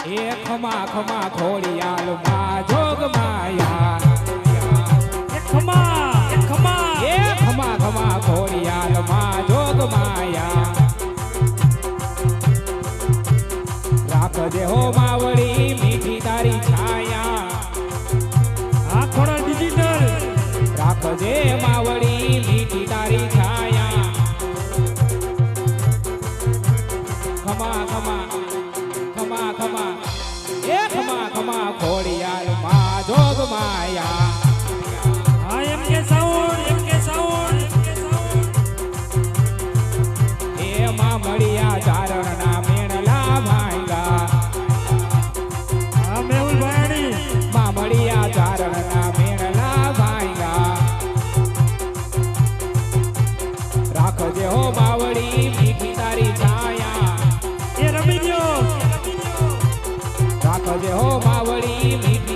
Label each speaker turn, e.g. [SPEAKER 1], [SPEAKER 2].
[SPEAKER 1] એ ખમા ખમા ખોડિયાલ માં જોગ માયા
[SPEAKER 2] એ ખમા
[SPEAKER 1] એ ખમા ખમા ખોડિયાલ માં જોગ માયા રાખજે હો માવડી મીઠી તારી છાયા
[SPEAKER 2] આ ખોડા ડિજિટલ
[SPEAKER 1] રાખજે માવડી મીઠી તારી છાયા ખમા ખમા ખમા ખમા એ ખમા ખમા ખોડિયાલ માં જોગ માયા
[SPEAKER 2] આ એમ કે સાઉન્ડ
[SPEAKER 1] એ માં મળ્યા ચારણના મેણલા ભાંગા
[SPEAKER 2] આ મેહુલ ભાણી
[SPEAKER 1] માં મળ્યા ચારણના મેણલા ભાંગા રાખજે હો માવડી મીઠી તારી છાયા
[SPEAKER 2] એ રમી ગયો
[SPEAKER 1] રાખજે હો માવડી મીઠી